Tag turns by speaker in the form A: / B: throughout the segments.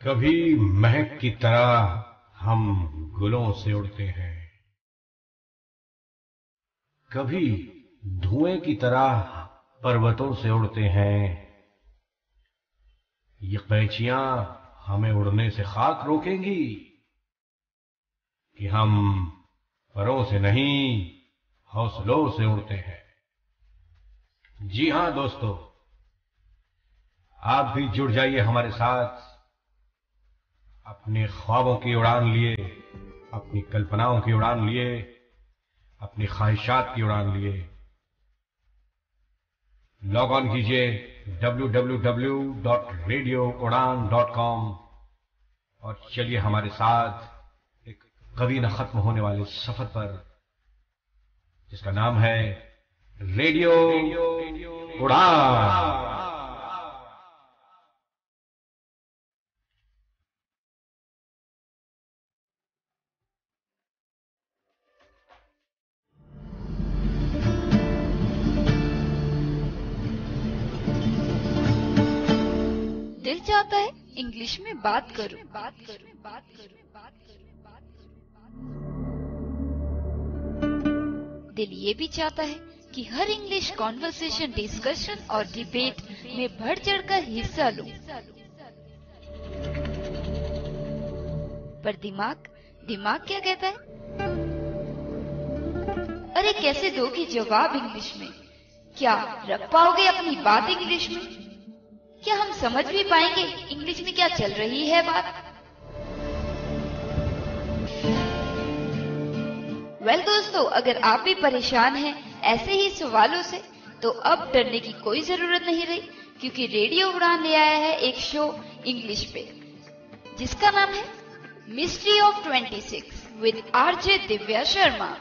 A: कभी महक की तरह हम गुलों से उड़ते हैं, कभी धुएं की तरह पर्वतों से उड़ते हैं। ये कैचियां हमें उड़ने से खाक रोकेंगी कि हम परों से नहीं, हौसलों से उड़ते हैं। जी हां दोस्तों, आप भी जुड़ जाइए हमारे साथ। अपने ख्वाबों की उड़ान लिए, अपनी कल्पनाओं की उड़ान लिए, अपनी ख्वाहिशात की उड़ान लिए। लॉग ऑन कीजिए www.radioudan.com और चलिए हमारे साथ एक कभी न खत्म होने वाले सफर पर, जिसका नाम है रेडियो उड़ान।
B: दिल चाहता है इंग्लिश में बात करूं। दिल ये भी चाहता है कि हर इंग्लिश कॉन्वर्सेशन, डिस्कशन और डिबेट में बढ़ चढ़कर हिस्सा लूं। पर दिमाग क्या कहता है? अरे कैसे दोगे जवाब इंग्लिश में? क्या रख पाओगे अपनी बात इंग्लिश में? क्या हम समझ भी पाएंगे इंग्लिश में क्या चल रही है बात? वेल दोस्तों, अगर आप भी परेशान हैं ऐसे ही सवालों से, तो अब डरने की कोई जरूरत नहीं रही, क्योंकि रेडियो उड़ान ले आया है एक शो इंग्लिश पे, जिसका नाम है mystery of 26 with RJ Divya Sharma.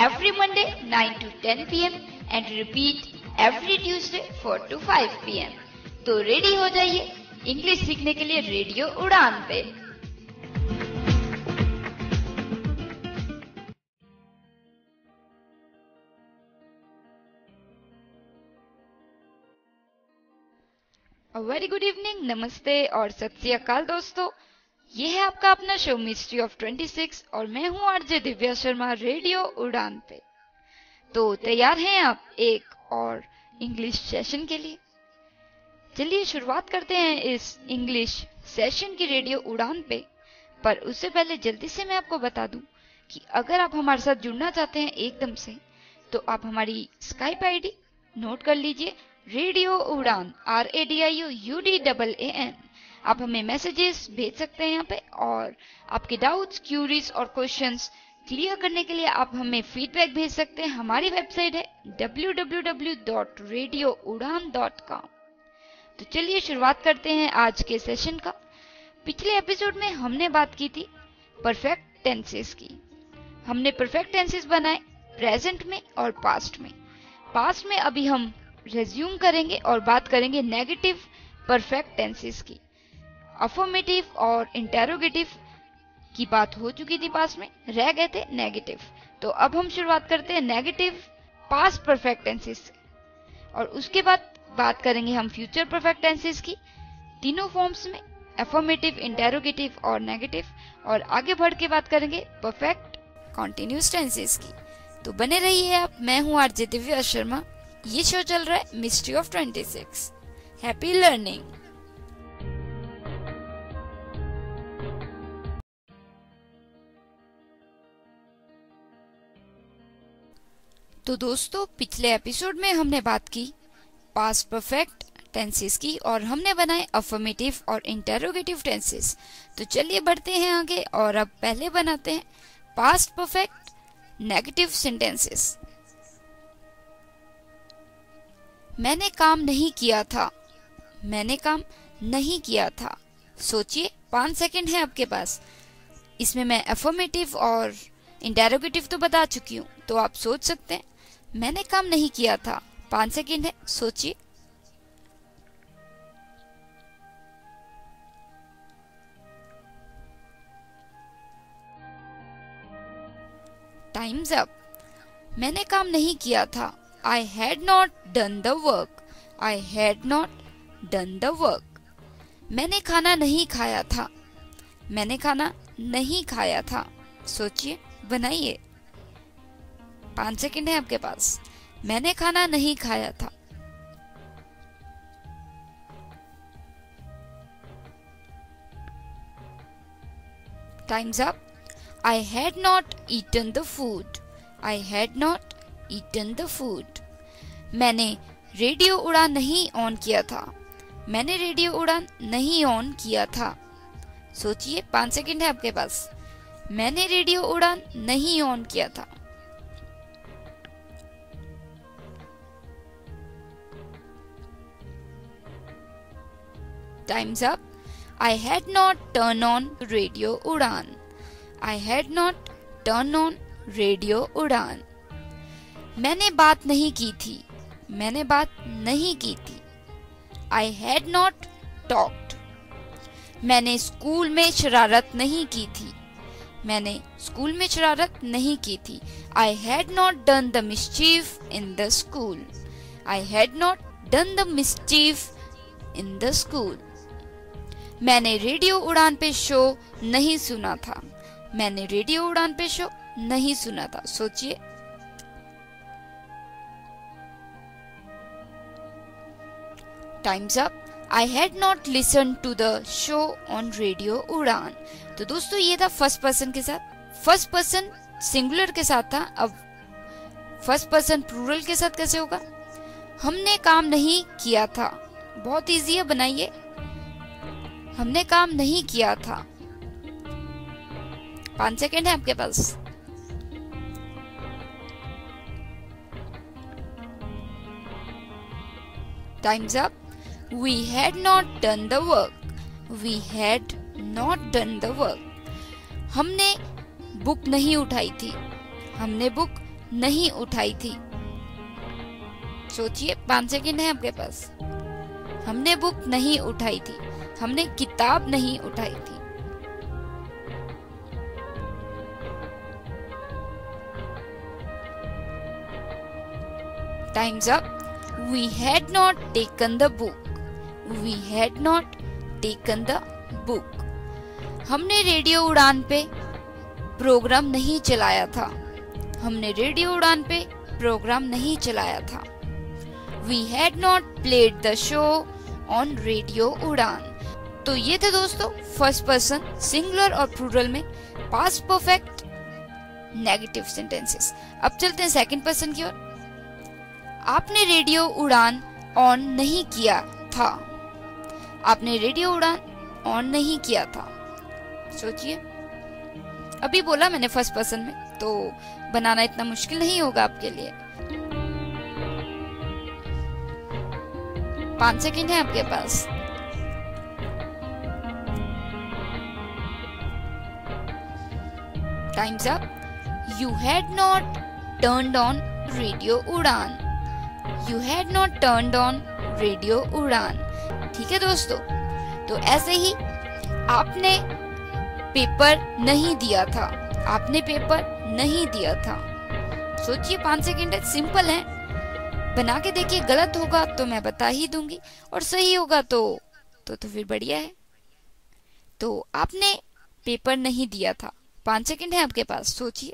B: Every Monday 9 to 10 PM and repeat every Tuesday 4 to 5 PM। तो रेडी हो जाइए इंग्लिश सीखने के लिए रेडियो उड़ान पे। वेरी गुड इवनिंग, नमस्ते और सत श्री अकाल दोस्तों। ये है आपका अपना शो मिस्ट्री ऑफ 26 और मैं हूँ आरजे दिव्या शर्मा रेडियो उड़ान पे। तो तैयार हैं आप एक और इंग्लिश सेशन के लिए? चलिए शुरुआत करते हैं इस इंग्लिश सेशन की रेडियो उड़ान पे। पर उससे पहले जल्दी से मैं आपको बता दूं कि अगर आप हमारे साथ जुड़ना चाहते हैं एकदम से, तो आप हमारी स्काइप आईडी नोट कर लीजिए, रेडियो उड़ान RADIOUDAAN। आप हमें मैसेजेस भेज सकते हैं यहाँ पे, और आपके डाउट्स, क्यूरीज और क्वेश्चंस क्लियर करने के लिए आप हमें फीडबैक भेज सकते हैं। हमारी वेबसाइट है www.radioudan.com। तो चलिए शुरुआत करते हैं आज के सेशन का। पिछले एपिसोड में हमने बात की थी परफेक्ट टेंसेस की। हमने परफेक्ट टेंसेस बनाए प्रेजेंट में और पास्ट में। पास्ट में अभी हम रेज्यूम करेंगे और बात करेंगे नेगेटिव परफेक्ट टेंसेस की। अफर्मेटिव और इंटेरोगेटिव की बात हो चुकी थी पास्ट में, रह गए थे नेगेटिव। तो अब हम शुरुआत करते हैं नेगेटिव पास्ट परफेक्ट टेंसेस से, और उसके बाद बात करेंगे हम फ्यूचर परफेक्ट टेंसेस की, तीनों फॉर्म्स में, अफर्मेटिव, इंटेरोगेटिव और नेगेटिव। और आगे बढ़ के बात करेंगे परफेक्ट कॉन्टिन्यूअस टेंसेस की। तो बने रहिए आप, मैं हूँ आरजे दिव्या शर्मा। ये शो चल रहा है मिस्ट्री ऑफ 26। Happy learning. तो दोस्तों, पिछले एपिसोड में हमने बात की पास्ट परफेक्ट टेंसेस की, और हमने बनाए अफर्मेटिव और इंटेरोगेटिव टेंसेस। तो चलिए बढ़ते हैं आगे, और अब पहले बनाते हैं पास्ट परफेक्ट नेगेटिव सेंटेंसेस। मैंने काम नहीं किया था। मैंने काम नहीं किया था। सोचिए, 5 सेकंड है आपके पास। इसमें मैं अफर्मेटिव और इंटेरोगेटिव तो बता चुकी हूँ, तो आप सोच सकते हैं मैंने काम नहीं किया था। 5 सेकंड है, सोचिए। Times up. मैंने काम नहीं किया था। I had not done the work. I had not done the work. मैंने खाना नहीं खाया था। मैंने खाना नहीं खाया था। सोचिए, बनाइए। 5 सेकंड है आपके पास। मैंने खाना नहीं खाया था। Time's up. I had not eaten the food. I had not eaten the food. मैंने रेडियो उड़ान नहीं ऑन किया था। मैंने रेडियो उड़ान नहीं ऑन किया था। सोचिए, 5 सेकंड है आपके पास। मैंने रेडियो उड़ान नहीं ऑन किया था। Time's up. I had not turned on Radio Udan. I had not turned on Radio Udan. मैंने बात नहीं की थी। मैंने बात नहीं की थी। I had not talked. मैंने स्कूल में शरारत नहीं की थी। मैंने स्कूल में शरारत नहीं की थी। I had not done the mischief in the school. I had not done the mischief in the school. मैंने रेडियो उड़ान पे शो नहीं सुना था। मैंने रेडियो उड़ान पे शो नहीं सुना था। सोचिए। Time's up. I had not listened to the show on Radio उड़ान। तो दोस्तों, ये था फर्स्ट पर्सन के साथ। फर्स्ट पर्सन सिंगुलर के साथ था। अब फर्स्ट पर्सन प्लूरल के साथ कैसे होगा? हमने काम नहीं किया था। बहुत इजी है, बनाइए। हमने काम नहीं किया था। 5 सेकंड है आपके पास। Time's up. We had not done the work. We had not done the work. हमने बुक नहीं उठाई थी। हमने बुक नहीं उठाई थी। सोचिए, 5 सेकंड है आपके पास। हमने बुक नहीं उठाई थी। हमने किताब नहीं उठाई थी। Time's up. We had not taken the book. We had not taken the book. हमने रेडियो उड़ान पे प्रोग्राम नहीं चलाया था। हमने रेडियो उड़ान पे प्रोग्राम नहीं चलाया था। We had not played the show on Radio उड़ान। तो ये थे दोस्तों फर्स्ट पर्सन सिंगुलर और प्लूरल में पास्ट परफेक्ट नेगेटिव सेंटेंसेस। अब चलते हैं सेकंड पर्सन की ओर। आपने रेडियो उड़ान ऑन नहीं किया था। आपने रेडियो उड़ान ऑन नहीं किया था। सोचिए, अभी बोला मैंने फर्स्ट पर्सन में, तो बनाना इतना मुश्किल नहीं होगा आपके लिए। 5 सेकंड है आपके पास। Time's up. You had not turned on Radio उड़ान। You had not turned on Radio उड़ान। ठीक है दोस्तों, तो ऐसे ही आपने पेपर नहीं दिया था। आपने पेपर नहीं दिया था। सोचिए, 5 सेकंड है, सिंपल है। बना के देखिए। गलत होगा तो मैं बता ही दूंगी, और सही होगा तो फिर बढ़िया है। तो आपने पेपर नहीं दिया था। 5 सेकंड है आपके पास। सोचिए।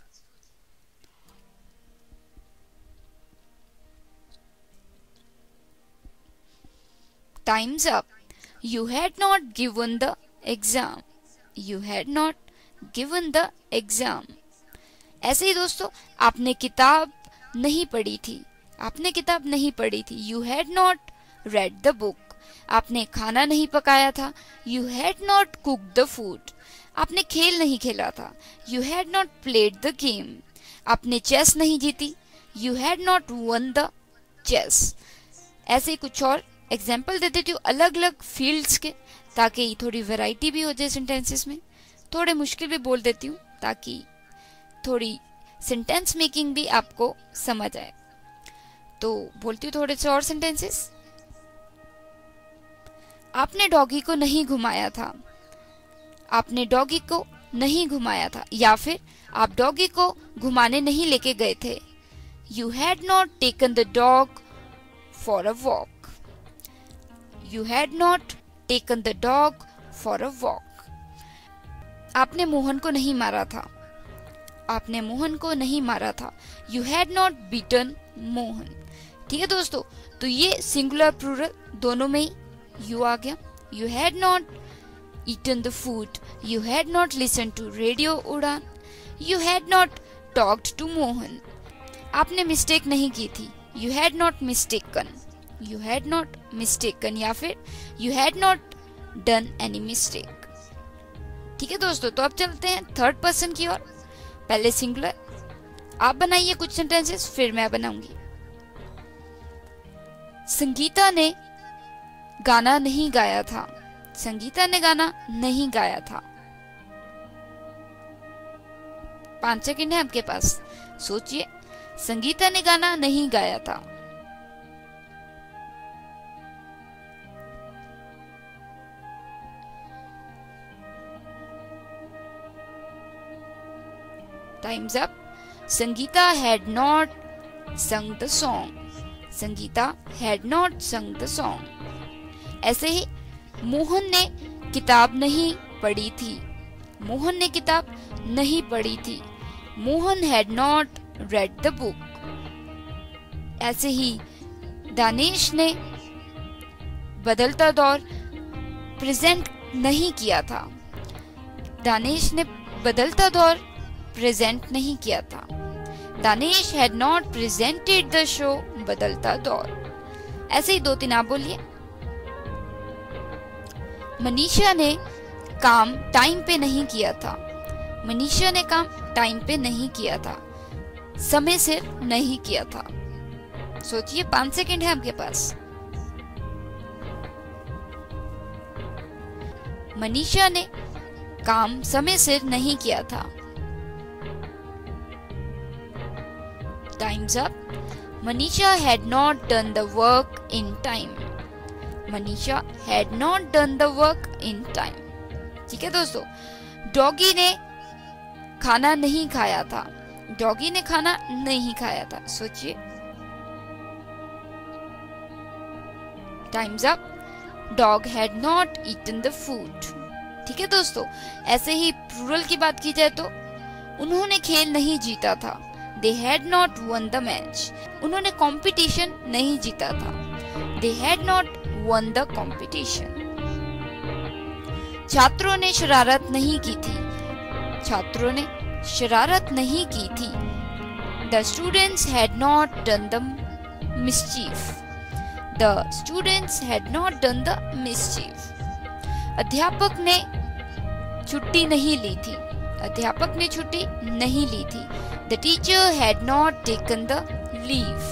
B: Time's up. You had not given the exam. You had not given the exam. ऐसे ही दोस्तों, आपने किताब नहीं पढ़ी थी। आपने किताब नहीं पढ़ी थी। You had not read the book. आपने खाना नहीं पकाया था। You had not cooked the food. आपने खेल नहीं खेला था। You had not played the game. आपने चेस नहीं जीती। You had not won the chess. ऐसे ही कुछ और एग्जाम्पल दे देती हूँ अलग अलग फील्ड्स के, ताकि थोड़ी वैरायटी भी हो जाए सेंटेंसेस में। थोड़े मुश्किल भी बोल देती हूँ ताकि थोड़ी सेंटेंस मेकिंग भी आपको समझ आए। तो बोलती हूँ थोड़े से और सेंटेंसेस। आपने डॉगी को नहीं घुमाया था। आपने डॉगी को नहीं घुमाया था। या फिर आप डॉगी को घुमाने नहीं लेके गए थे। You had not taken the dog for a walk. You had not taken the dog for a walk. आपने मोहन को नहीं मारा था. आपने मोहन को नहीं मारा था. You had not beaten Mohan. ठीक है दोस्तों, तो ये सिंगुलर प्लूरल दोनों में ही you आ गया. You had not eaten the food. You had not listened to Radio उड़ान. You had not talked to Mohan. आपने मिस्टेक नहीं की थी. You had not mistaken. You had not mistaken या फिर You had not done any mistake. ठीक है दोस्तों, तो अब चलते हैं थर्ड पर्सन की ओर. पहले सिंगुलर, आप बनाइए कुछ सेंटेंसेस, फिर मैं बनाऊंगी. संगीता ने गाना नहीं गाया था. संगीता ने गाना नहीं गाया था. 5 सेकंड है आपके पास, सोचिए. संगीता ने गाना नहीं गाया था. Time's up. Sangeeta had not sung the song. Sangeeta had not sung the song. ऐसे ही मोहन ने किताब नहीं पढ़ी थी. मोहन ने किताब नहीं पढ़ी थी. Mohan had not read the book. ऐसे ही दानिश ने बदलता दौर प्रेजेंट नहीं किया था. दानिश ने बदलता दौर प्रेजेंट नहीं किया था. Danish had not presented the show बदलता दौर. ऐसे ही 2-3 आप बोलिए. मनीषा ने काम टाइम पे नहीं किया था. मनीषा ने काम टाइम पे नहीं किया था. समय सिर नहीं किया था. सोचिए, 5 सेकंड है आपके पास. मनीषा ने काम समय सिर नहीं किया था. Time's up. Manisha had not done the work in time. Manisha had not done the work in time. ठीक है दोस्तों, डॉगी ने खाना नहीं खाया था. डॉगी ने खाना नहीं खाया था. सोचिए. Time's up. Dog had not eaten the food. ठीक है दोस्तों, ऐसे ही प्लूरल की बात की जाए तो उन्होंने खेल नहीं जीता था. They had not won the match. उन्होंने कंपटीशन नहीं जीता था. They had not won the competition. छात्रों ने शरारत नहीं की थी. छात्रों ने शरारत नहीं की थी. The students had not done the mischief. The students had not done the mischief. अध्यापक ने छुट्टी नहीं ली थी. अध्यापक ने छुट्टी नहीं ली थी. The teacher had not taken the leave.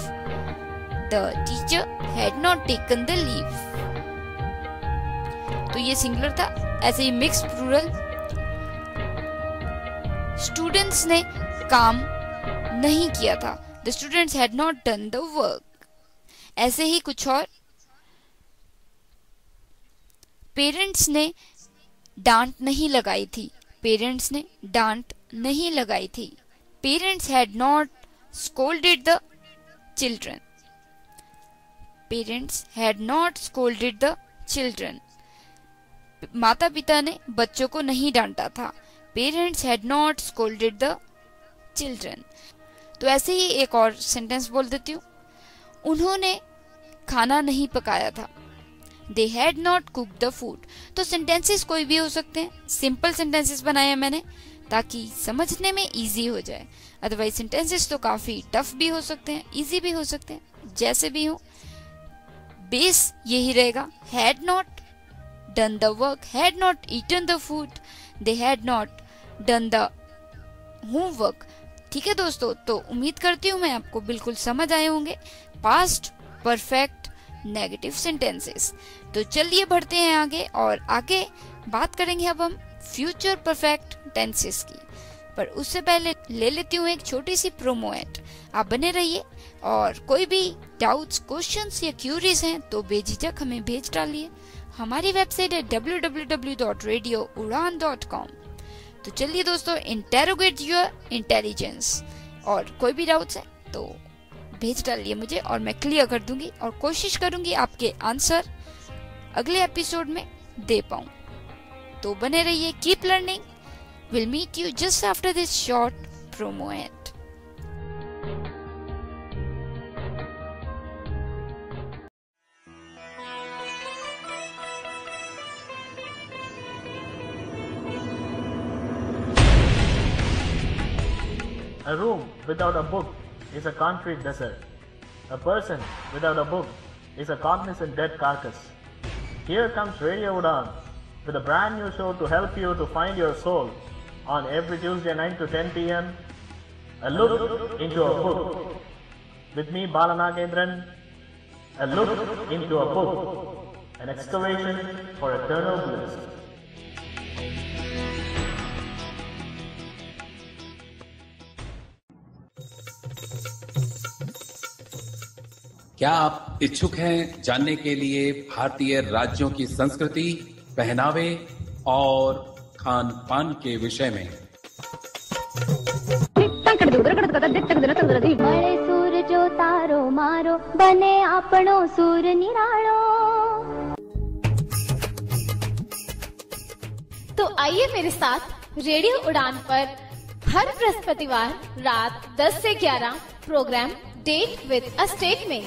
B: The teacher had not taken the leave. तो ये सिंगुलर था. ऐसे ही मिक्स प्लूरल. स्टूडेंट्स ने काम नहीं किया था. The students had not done the work. ऐसे ही कुछ और. पेरेंट्स ने डांट नहीं लगाई थी. पेरेंट्स ने डांट नहीं लगाई थी. Parents had not scolded the children. Parents had not scolded the children. माता पिता ने बच्चों को नहीं डांटा था. Parents had not scolded the children. तो ऐसे ही एक और सेंटेंस बोल देती हूँ. उन्होंने खाना नहीं पकाया था. They had not cooked the food. तो सेंटेंसेस कोई भी हो सकते हैं. सिंपल सेंटेंसेस बनाए हैं मैंने ताकि समझने में इजी हो जाए. अदरवाइज सेंटेंसेस तो काफी टफ भी हो सकते हैं, इजी भी हो सकते हैं. जैसे भी हो, बेस यही रहेगा. Had not done the work, had not eaten the food, they had not done the homework. ठीक है दोस्तों, तो उम्मीद करती हूँ मैं आपको बिल्कुल समझ आए होंगे पास्ट परफेक्ट नेगेटिव सेंटेंसेस. तो चलिए बढ़ते हैं आगे, और आगे बात करेंगे अब हम फ्यूचर परफेक्ट टेंसेस की. पर उससे पहले ले लेती हूँ एक छोटी सी प्रोमो एड. आप बने रहिए, और कोई भी डाउट्स, क्वेश्चंस या क्यूरीज हैं तो बेझिझक हमें भेज डालिए. हमारी वेबसाइट है www.radioudan.com. तो चलिए दोस्तों, इंटेरोगेट योर इंटेलिजेंस. और कोई भी डाउट्स है तो भेज डालिए मुझे, और मैं क्लियर कर दूंगी, और कोशिश करूंगी आपके आंसर अगले एपिसोड में दे पाऊं। तो बने रहिए, keep learning. Will meet you just after this short promo ad.
C: A room without a book is a concrete desert. A person without a book is a cognizant dead carcass. Here comes Radio Udan with a brand new show to help you to find your soul on every Tuesday 9 to 10 p.m. A look into a book. With me, Balanagendran. A look into a book. An excavation for eternal bliss.
D: क्या आप इच्छुक हैं जानने के लिए भारतीय राज्यों की संस्कृति, पहनावे और खान पान के विषय में?
E: बड़े सूर जो तारो मारो बने आपनो सूर निरालो।
F: तो आइए मेरे साथ रेडियो उड़ान पर हर बृहस्पतिवार रात 10 से 11 program date with a state में।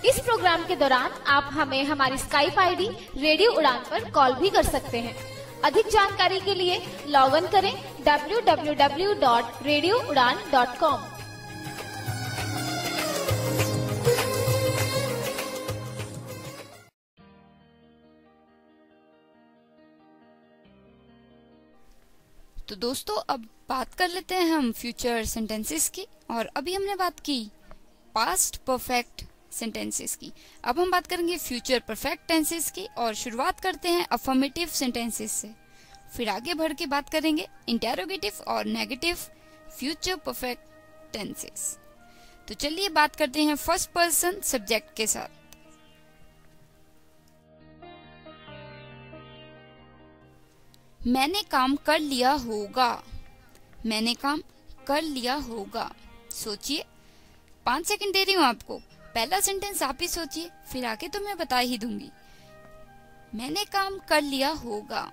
F: इस प्रोग्राम के दौरान आप हमें हमारी स्काइप आईडी रेडियो उड़ान पर कॉल भी कर सकते हैं। अधिक जानकारी के लिए लॉग इन करें www.radioudan.com।
B: तो दोस्तों, अब बात कर लेते हैं हम फ्यूचर सेंटेंसेस की। और अभी हमने बात की पास्ट परफेक्ट सेंटेंसेस की। अब हम बात करेंगे फ्यूचर परफेक्ट टेंसेस की और शुरुआत करते हैं अफर्मेटिव सेंटेंसेस से। फिर आगे बढ़ के बात करेंगे इंटेरोगेटिव और नेगेटिव फ्यूचर परफेक्ट टेंसेस। तो चलिए बात करते हैं फर्स्ट पर्सन सब्जेक्ट के साथ। मैंने काम कर लिया होगा। मैंने काम कर लिया होगा। सोचिए, 5 सेकंड दे रही हूँ आपको। पहला सेंटेंस आप ही सोचिए, फिर आके तो मैं बता ही दूंगी। मैंने काम कर लिया होगा।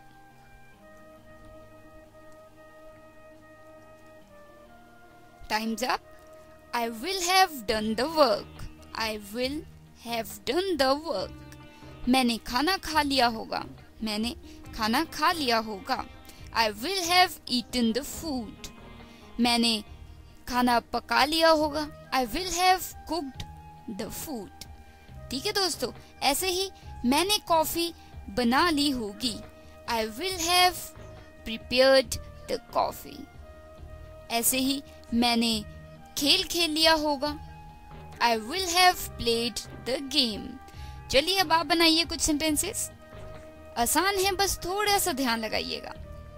B: Times up. I will have done the work. I will have done the work. मैंने खाना खा लिया होगा। मैंने खाना खा लिया होगा। I will have eaten the food. मैंने खाना पका लिया होगा। I will have cooked the food. ठीक है दोस्तों, ऐसे ही मैंने कॉफी बना ली होगी। I will have prepared the coffee. ऐसे ही मैंने खेल खेल लिया होगा। I will have played the game. चलिए अब आप बनाइए कुछ सेंटेंसेस। आसान है, बस थोड़ा सा ध्यान लगाइएगा।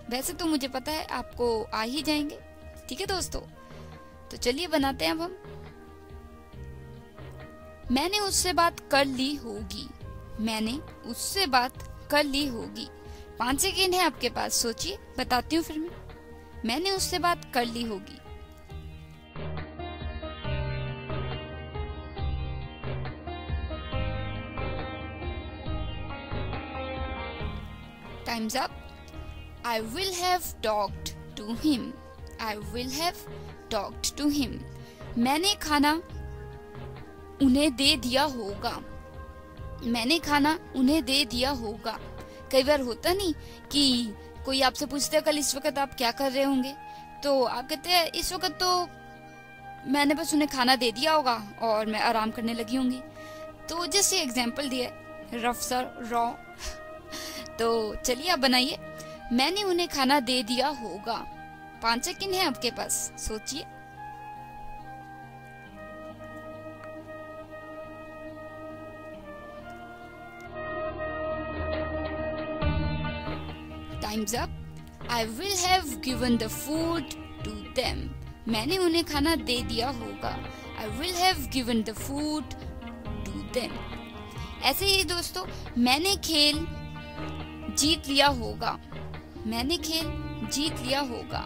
B: वैसे तो मुझे पता है आपको आ ही जाएंगे। ठीक है दोस्तों, तो चलिए बनाते हैं अब हम। मैंने उससे बात कर ली होगी। मैंने उससे बात कर ली होगी। 5 सेकेंड है आपके पास, सोचिए, बताती हूँ फिर मैंने उससे बात कर ली होगी। Time's up. I will have talked to him. I will have talked to him. मैंने खाना उन्हें दे दिया होगा। मैंने खाना उन्हें दे दिया होगा। कई बार होता नहीं कि कोई आपसे पूछता है कल इस वक्त आप क्या कर रहे होंगे, तो आप कहते हैं इस वक्त तो मैंने बस उन्हें खाना दे दिया होगा और मैं आराम करने लगी होंगी। तो जैसे एग्जाम्पल दिया, रफ सा रॉ। तो चलिए आप बनाइए, मैंने उन्हें खाना दे दिया होगा। 5 सेकंड है आपके पास, सोचिए। Time's up. I will have given the food to them. मैंने उन्हें खाना दे दिया होगा। I will have given the food to them. ऐसे ही दोस्तों, मैंने खेल जीत लिया होगा। मैंने खेल जीत लिया होगा।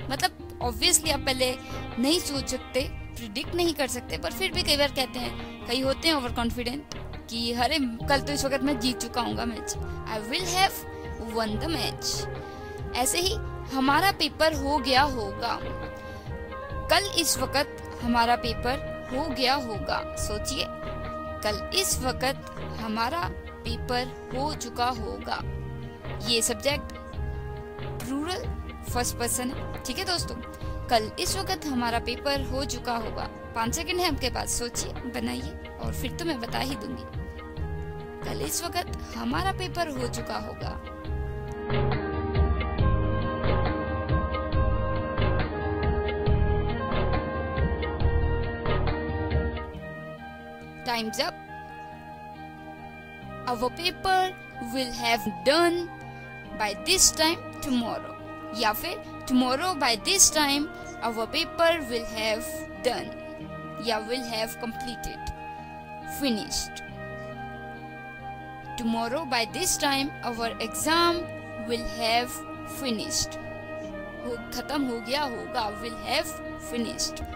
B: मतलब ऑब्वियसली आप पहले नहीं सोच सकते, प्रिडिक्ट नहीं कर सकते, पर फिर भी कई बार कहते हैं, कई होते हैं ओवर कॉन्फिडेंट, कि अरे कल तो इस वक्त मैं जीत चुका हूँ match. I will have one the match. ऐसे ही हमारा पेपर हो गया होगा, कल इस वक्त हमारा पेपर हो गया होगा। सोचिए, कल इस वक्त हमारा पेपर हो चुका होगा। ये सब्जेक्ट प्लूरल फर्स्ट पर्सन है, ठीक है दोस्तों। कल इस वक्त हमारा पेपर हो चुका होगा। 5 सेकंड है आपके पास, सोचिए, बनाइए और फिर तो मैं बता ही दूंगी। कल इस वक्त हमारा पेपर हो चुका होगा। Time's up. Our paper will have done by this time tomorrow. या फिर tomorrow by this time our paper will have done या will have completed, finished. Tomorrow by this time our exam will have finished. खत्म हो गया होगा, will have finished.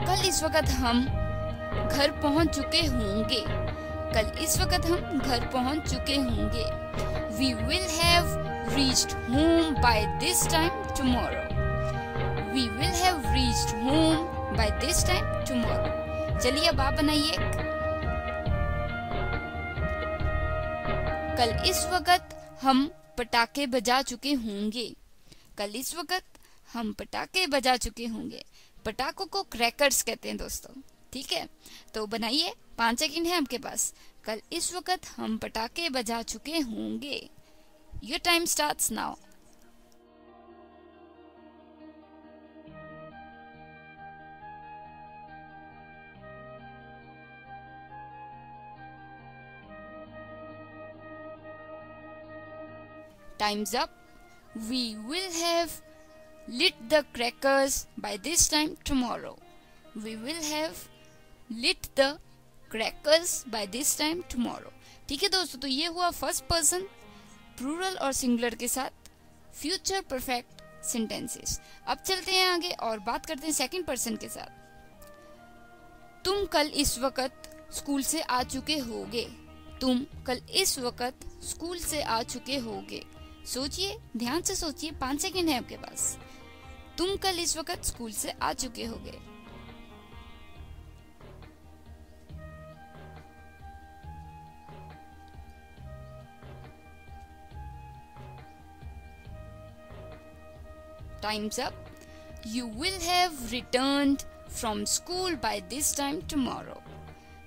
B: कल इस वक्त हम घर पहुंच चुके होंगे। कल इस वक्त हम घर पहुंच चुके होंगे। We will have reached home by this time tomorrow. We will have reached home by this time tomorrow. चलिए अब आप बनाइए। कल इस वक्त हम पटाखे बजा चुके होंगे। कल इस वक्त हम पटाखे बजा चुके होंगे। पटाखों को क्रैकर्स कहते हैं दोस्तों, ठीक है। तो बनाइए, 5 सेकंड है आपके पास। कल इस वक्त हम पटाखे बजा चुके होंगे। Your time starts now. Time's up. We will have lit the crackers by this time tomorrow. We will have lit the crackers by this time tomorrow. ठीक है दोस्तों, तो ये हुआ फर्स्ट पर्सन प्लूरल और सिंगुलर के साथ फ्यूचर परफेक्ट सेंटेंसेस। अब चलते हैं आगे और बात करते हैं सेकंड पर्सन के साथ। तुम कल इस वक्त स्कूल से आ चुके होगे। तुम कल इस वक्त स्कूल से आ चुके होगे। सोचिए, ध्यान से सोचिए, 5 सेकंड है आपके पास। तुम कल इस वक्त स्कूल से आ चुके होगे। Time's up. You will have returned from school by this time tomorrow.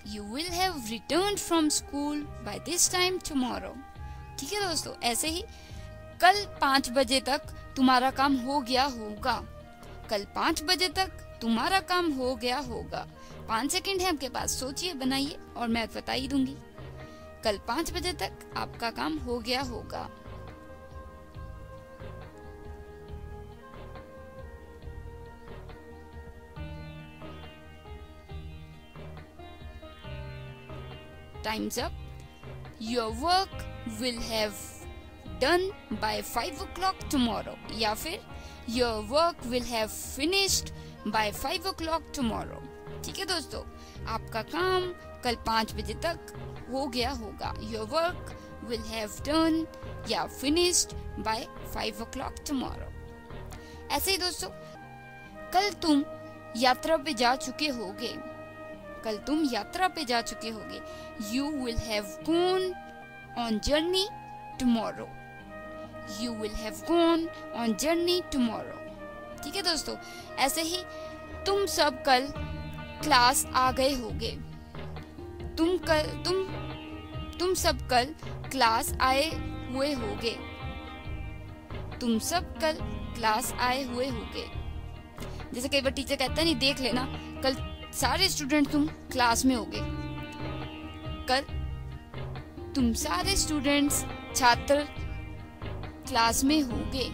B: You will have returned from school by this time tomorrow. ठीक है दोस्तों, ऐसे ही कल 5 बजे तक तुम्हारा काम हो गया होगा। कल 5 बजे तक तुम्हारा काम हो गया होगा। 5 सेकंड है आपके पास, सोचिए, बनाइए और मैं बता ही दूंगी। कल 5 बजे तक आपका काम हो गया होगा। Time's up. Your work will have done by 5 o'clock tomorrow. या फिर your work will have finished by 5 o'clock tomorrow. ठीक है दोस्तों, आपका काम कल 5 बजे तक हो गया होगा। Your work will have done या finished by 5 o'clock tomorrow. ऐसे ही दोस्तों, कल तुम यात्रा पे जा चुके होगे। कल तुम यात्रा पे जा चुके होगे। You will have gone on journey tomorrow. You will have gone on journey tomorrow. ठीक है दोस्तों, ऐसे ही तुम सब कल क्लास आ गए होगे। तुम सब कल क्लास आए हुए होगे। तुम सब कल क्लास आए हुए होगे। जैसे कई बार टीचर कहता है, नहीं देख लेना, कल सारे स्टूडेंट तुम क्लास में होगे। कल तुम सारे स्टूडेंट्स, छात्र क्लास में होगे।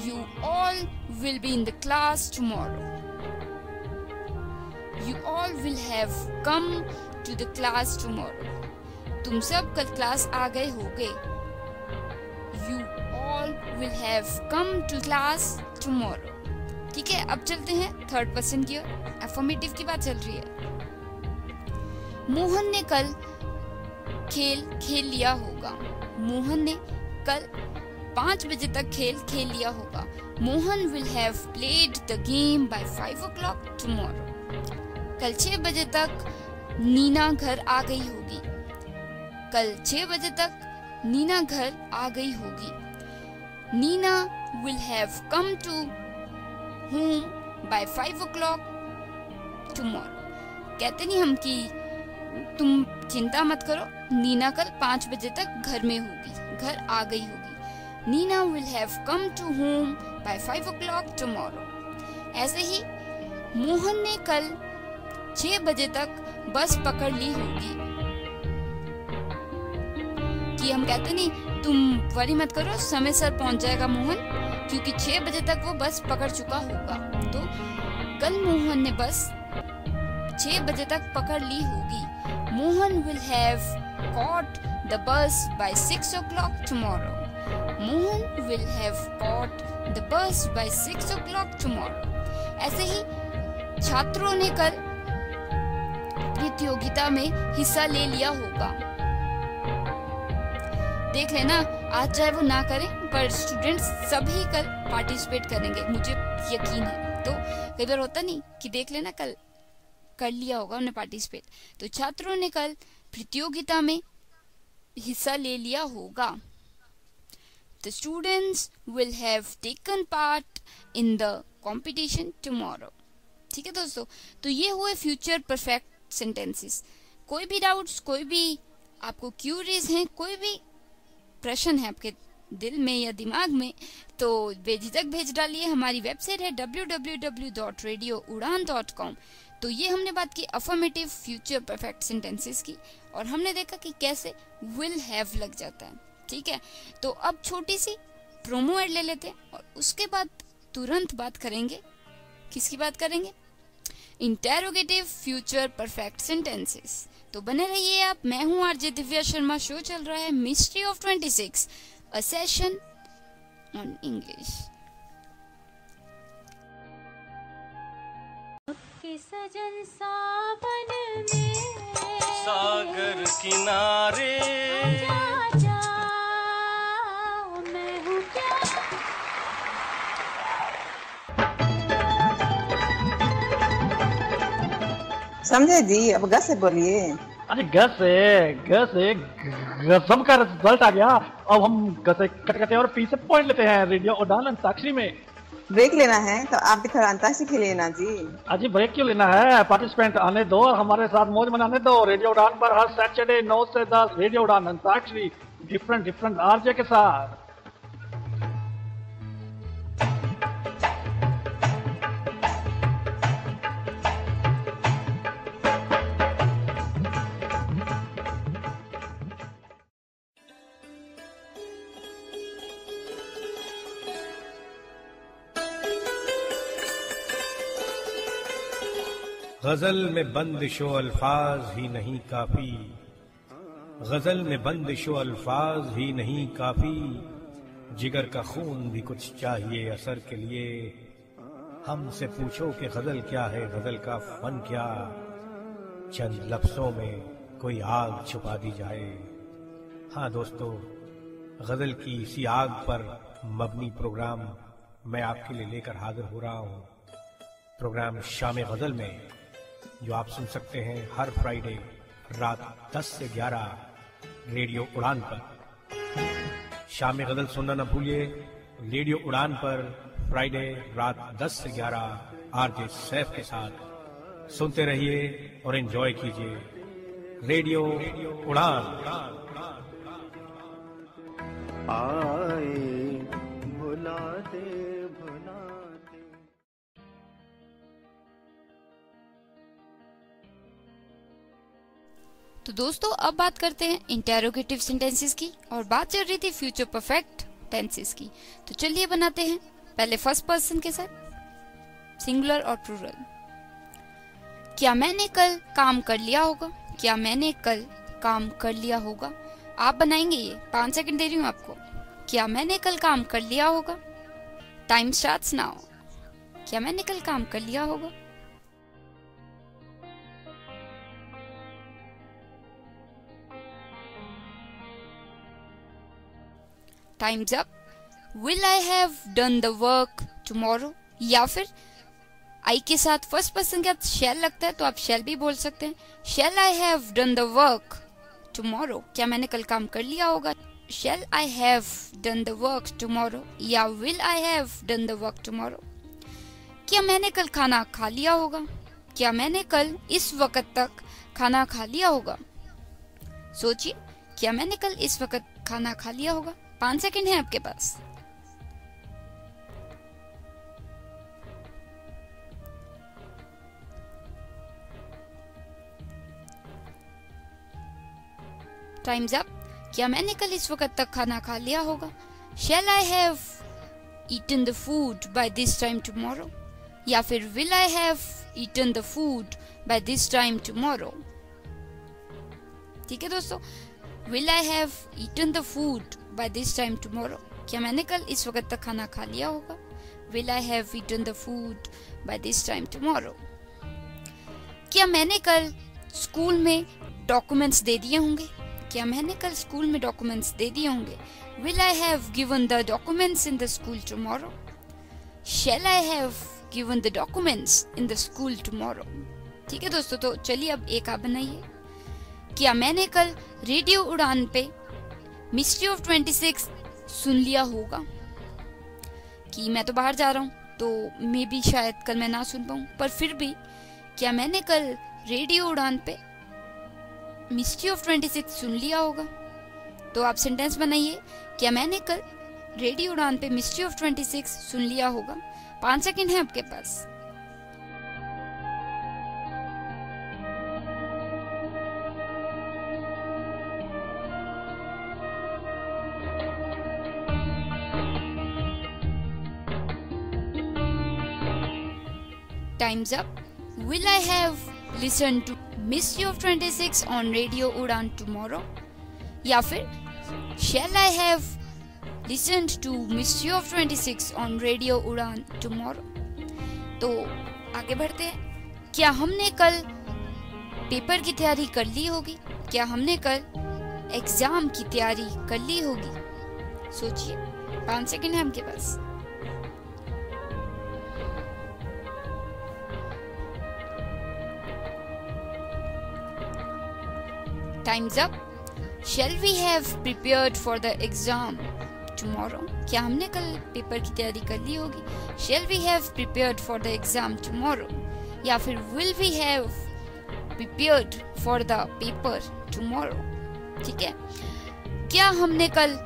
B: You all will be in the class tomorrow. You all will have come to the class tomorrow. तुम सब कल क्लास आ गए होगे। You all will have come to class tomorrow. ठीक है, अब चलते हैं थर्ड पर्सन की ओर। अफर्मेटिव की बात चल रही है। मोहन ने कल खेल लिया होगा। मोहन ने कल 5 बजे तक खेल लिया होगा। Mohan will have played the game by 5 o'clock tomorrow. कल 6 बजे तक नीना घर आ गई होगी। कल 6 बजे तक नीना घर आ गई होगी। Neena will have come to home by 5 o'clock tomorrow. कहते नहीं हम कि तुम चिंता मत करो, नीना कल 5 बजे तक घर में होगी, घर आ गई होगी। Neena will have come to home by 5 o'clock tomorrow. ऐसे ही मोहन ने कल 6 बजे तक बस पकड़ ली होगी। कि हम कहते नहीं तुम वरी मत करो, समय सर पहुंच जाएगा मोहन, क्योंकि 6 बजे तक वो बस पकड़ चुका होगा। तो कल मोहन ने बस 6 बजे तक पकड़ ली होगी। Mohan will have caught the bus by 6 o'clock tomorrow. Mohan will have caught the bus by 6 o'clock tomorrow. ऐसे ही छात्रों ने कल प्रतियोगिता में हिस्सा ले लिया होगा। देख लेना, आज चाहे वो ना करें पर स्टूडेंट्स सभी कल पार्टिसिपेट करेंगे, मुझे यकीन है। तो कई बार होता नहीं कि देख लेना कल कर लिया होगा उन्हें पार्टिसिपेट। तो छात्रों ने कल प्रतियोगिता में हिस्सा ले लिया होगा। The students will have taken part in the competition tomorrow. ठीक है दोस्तों, तो ये हुए फ्यूचर परफेक्ट सेंटेंसेस। कोई भी डाउट्स, कोई भी आपको क्यूरीज हैं, कोई भी प्रश्न है आपके दिल में या दिमाग में, तो बेझिझक भेज डालिए। हमारी वेबसाइट है www.radioudan.com। तो ये हमने बात की अफर्मेटिव फ्यूचर परफेक्ट सेंटेंसेस की, और हमने देखा कि कैसे विल हैव लग जाता है। ठीक है, तो अब छोटी सी प्रोमो एड ले लेते हैं और उसके बाद तुरंत बात करेंगे। किसकी बात करेंगे? Interrogative future perfect sentences. तो बने रहिए आप। मैं हूँ आरजे दिव्या शर्मा। शो चल रहा है mystery of 26, a session on English.
E: सजन सावन में
G: सागर किनारे
E: जा मैं हूँ क्या।
H: समझे जी, अब ग से बोलिए।
C: अरे ग से गजब का रिजल्ट आ गया। अब हम ग से कट और पी से पॉइंट लेते हैं रेडियो उड़ान अंताक्षरी में।
H: ब्रेक लेना है तो आप भी थोड़ा अंताक्षरी खेलिए ना जी।
C: अजी ब्रेक क्यों लेना है, पार्टिसिपेंट आने दो और हमारे साथ मौज मनाने दो। रेडियो उड़ान पर हर सैटरडे 9 से 10 रेडियो उड़ान अंताक्षरी डिफरेंट आरजे के साथ।
A: गजल में बंदिशो अल्फाज ही नहीं काफी, गजल में बंदिशो अल्फाज ही नहीं काफी, जिगर का खून भी कुछ चाहिए असर के लिए। हमसे पूछो कि गजल क्या है, गजल का फन क्या, चंद लफ्जों में कोई आग छुपा दी जाए। हाँ दोस्तों, गजल की इसी आग पर मबनी प्रोग्राम मैं आपके लिए लेकर हाजिर हो रहा हूँ। प्रोग्राम शाम गजल में, जो आप सुन सकते हैं हर फ्राइडे रात 10 से 11 रेडियो उड़ान पर। शाम गजल सुनना न भूलिए, रेडियो उड़ान पर फ्राइडे रात 10 से 11 आरजे सैफ के साथ। सुनते रहिए और एंजॉय कीजिए रेडियो उड़ान।
G: आए भुला दे।
B: तो दोस्तों अब बात करते हैं इंटेरोगेटिव सेंटेंसेस की, और बात चल रही थी फ्यूचर परफेक्ट टेंसेस की। तो चलिए बनाते हैं पहले फर्स्ट पर्सन के साथ, सिंगुलर और प्लूरल। क्या मैंने कल काम कर लिया होगा? क्या मैंने कल काम कर लिया होगा? आप बनाएंगे ये, 5 सेकंड दे रही हूँ आपको। क्या मैंने कल काम कर लिया होगा? Time starts now. क्या मैंने कल काम कर लिया होगा? Times up. Will I have done the work tomorrow? या फिर आई के साथ फर्स्ट पर्सन के साथ शैल लगता है तो आप शैल भी बोल सकते हैं। Shall I have done the work tomorrow? क्या मैंने कल काम कर लिया होगा? Shall I have done the work tomorrow या will I have done the work tomorrow? क्या मैंने कल खाना खा लिया होगा? क्या मैंने कल इस वक्त तक खाना खा लिया होगा? सोचिए, क्या मैंने कल इस वक्त खाना खा लिया होगा? 5 सेकंड है आपके पास। Times up. क्या मैंने कल इस वक्त तक खाना खा लिया होगा? Shall I have eaten the food by this time tomorrow? या फिर will I have eaten the food by this time tomorrow? ठीक है दोस्तों, will I have eaten the food by this time tomorrow? क्या मैंने कल इस वक्त तक खाना खा लिया होगा? Will I have eaten the food by this time tomorrow? क्या मैंने कल स्कूल में डॉक्यूमेंट्स दे दिए होंगे? क्या मैंने कल स्कूल में डॉक्यूमेंट्स दे दिए होंगे? Will I have given the documents in the school tomorrow? Shall I have given the documents in the school tomorrow? ठीक है दोस्तों, तो चलिए अब एक आप बनाइए। क्या मैंने कल रेडियो उड़ान पे मिस्ट्री ऑफ 26 सुन लिया होगा? कि मैं तो बाहर जा रहा हूँ तो मे भी शायद कल मैं ना सुन पाऊँ, पर फिर भी क्या मैंने कल रेडियो उड़ान पे मिस्ट्री ऑफ 26 सुन लिया होगा? तो आप सेंटेंस बनाइए, क्या मैंने कल रेडियो उड़ान पे मिस्ट्री ऑफ 26 सुन लिया होगा? 5 सेकंड है आपके पास। Time's up. Will I have listened to Mystery of 26 on Radio Udan tomorrow? या फिर Shall I have listened to Mystery of 26 on Radio Udan tomorrow? तो आगे बढ़ते हैं। क्या हमने कल पेपर की तैयारी कर ली होगी? क्या हमने कल एग्जाम की तैयारी कर ली होगी? सोचिए, 5 सेकंड है आपके पास। Time's up. Shall we have prepared for the exam tomorrow? क्या हमने कल पेपर की तैयारी कर ली होगी? Shall we have prepared for the exam tomorrow? या फिर will we have prepared for the paper tomorrow? ठीक है। क्या हमने कल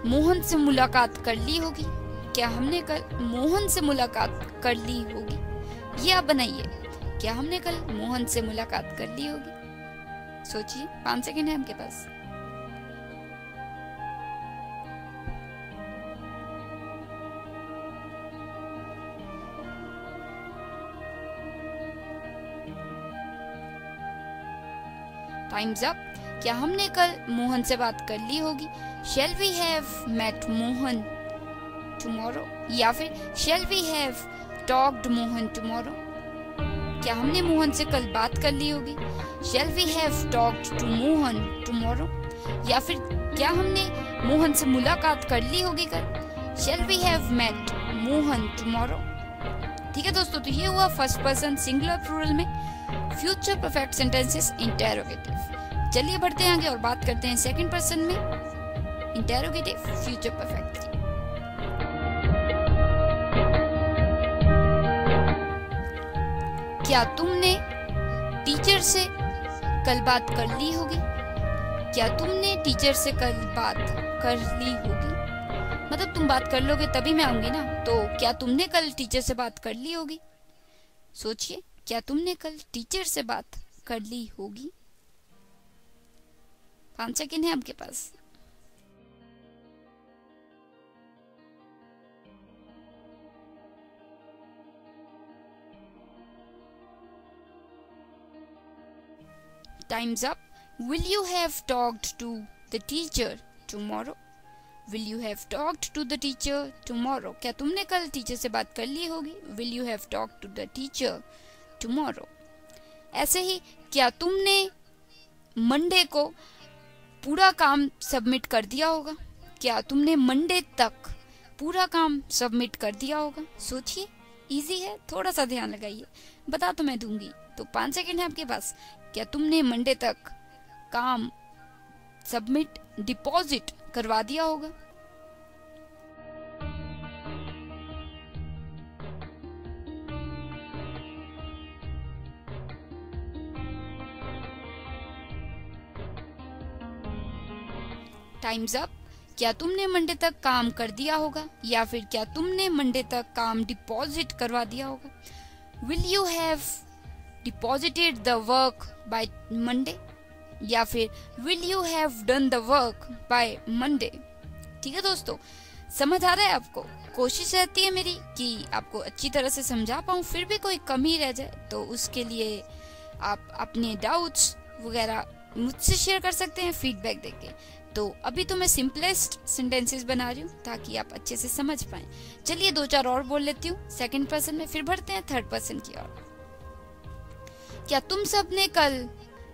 B: मोहन से मुलाकात कर ली होगी? क्या हमने कल मोहन से मुलाकात कर ली होगी? ये आप बनाइए, क्या हमने कल मोहन से मुलाकात कर ली होगी? सोचिए, 5 सेकंड है आपके पास। Times up. क्या हमने कल मोहन से बात कर ली होगी? Shall we have met Mohan tomorrow? या फिर Shall we have talked Mohan tomorrow? क्या हमने मोहन से कल बात कर ली होगी? Shall we have talked to Mohan tomorrow? या फिर क्या हमने मोहन से मुलाकात कर ली होगी कल? Shall we have met Mohan tomorrow? ठीक है दोस्तों, तो ये हुआ फर्स्ट पर्सन सिंगुलर प्लूरल में फ्यूचर परफेक्ट सेंटेंसेस इंटेरोगेटिव। चलिए बढ़ते हैं आगे और बात करते हैं सेकंड पर्सन में इंटेरोगेटिव फ्यूचर परफेक्ट की। क्या तुमने टीचर से कल बात कर ली होगी? क्या तुमने टीचर से कल बात कर ली होगी? मतलब तुम बात कर लोगे तभी मैं आऊंगी ना, तो क्या तुमने कल टीचर से बात कर ली होगी? सोचिए, क्या तुमने कल टीचर से बात कर ली होगी? 5 सेकंड है आपके पास। Time's up. Will you have talked to the teacher tomorrow? Will you have talked to the teacher tomorrow, क्या तुमने कल टीचर से बात कर ली होगी, will you have talked to the teacher tomorrow. ऐसे ही क्या तुमने मंडे को पूरा काम सबमिट कर दिया होगा, क्या तुमने मंडे तक पूरा काम सबमिट कर दिया होगा। सोचिए, इजी है, थोड़ा सा ध्यान लगाइए, बता तो मैं दूंगी। तो 5 सेकंड है आपके पास। क्या तुमने मंडे तक काम सबमिट डिपॉजिट करवा दिया होगा। Times up. क्या तुमने मंडे तक काम कर दिया होगा, या फिर क्या तुमने मंडे तक काम डिपॉजिट करवा दिया होगा। Will you have deposited the work by Monday, या फिर will you have done the work by Monday. ठीक है दोस्तों, समझ आ रहा है आपको। कोशिश रहती है मेरी कि आपको अच्छी तरह से समझा पाऊँ, फिर भी कोई कमी रह जाए तो उसके लिए आप अपने डाउट्स वगैरह मुझसे शेयर कर सकते हैं फीडबैक देके। तो अभी तो मैं सिंपलेस्ट सेंटेंसेस बना रही हूँ ताकि आप अच्छे से समझ पाएं। चलिए 2-4 और बोल लेती हूँ सेकंड पर्सन में, फिर बढ़ते हैं थर्ड पर्सन की ओर। क्या तुम सब ने कल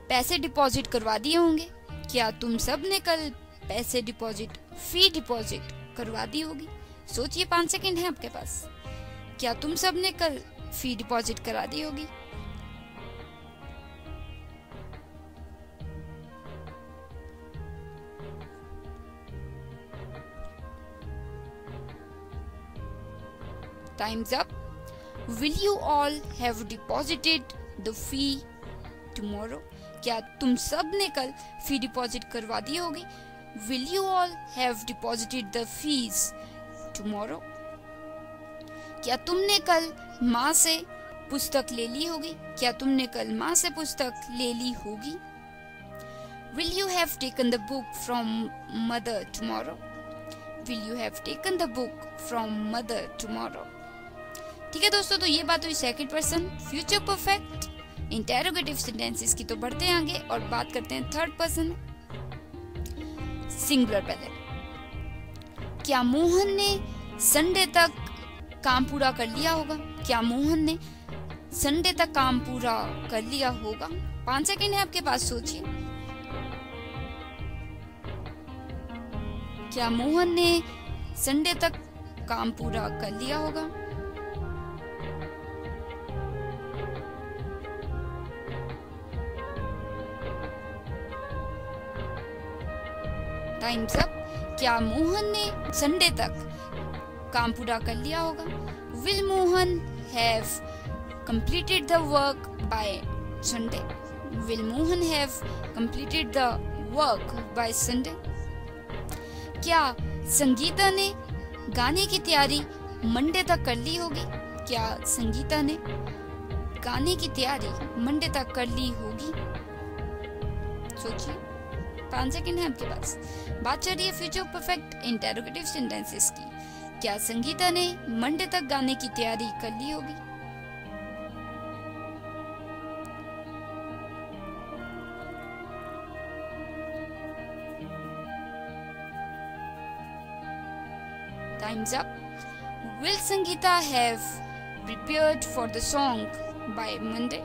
B: पैसे डिपॉजिट करवा दिए होंगे, क्या तुम सब ने कल पैसे डिपॉजिट, फी डिपॉजिट करवा दी होगी। सोचिए, 5 सेकंड है आपके पास। क्या तुम सब ने कल फी डिपॉजिट करा दी होगी। Time's up. Will you all have deposited the fee tomorrow? क्या तुम सब ने कल फी डिपॉजिट करवा दी होगी। Will you all have deposited the fees tomorrow? क्या तुमने कल माँ से पुस्तक ले ली होगी, क्या तुमने कल माँ से पुस्तक ले ली होगी। Will you have taken the book from mother tomorrow? Will you have taken the book from mother tomorrow? ठीक है दोस्तों, तो ये बात हुई second person future perfect interrogative sentences की। तो बढ़ते हैं आगे और बात करते हैं थर्ड पर्सन सिंगुलर। पहले, क्या मोहन ने संडे तक काम पूरा कर लिया होगा, क्या मोहन ने संडे तक काम पूरा कर लिया होगा। 5 सेकंड है आपके पास, सोचिए। क्या मोहन ने संडे तक काम पूरा कर लिया होगा। Times up. क्या मोहन ने संडे तक काम पूरा कर लिया होगा। Will Mohan have completed the work by Sunday. Will Mohan have completed the work by Sunday. क्या संगीता ने गाने की तैयारी मंडे तक कर ली होगी। क्या संगीता ने गाने की तैयारी मंडे तक कर ली होगी। सोचिए, 5 सेकंड है आपके पास। बात चल रही है फ्यूचर परफेक्ट इंटेरोगेटिव सेंटेंसेस की। क्या संगीता ने मंडे तक गाने की तैयारी कर ली होगी। Time's up. Will Sangeeta have prepared for the song by Monday?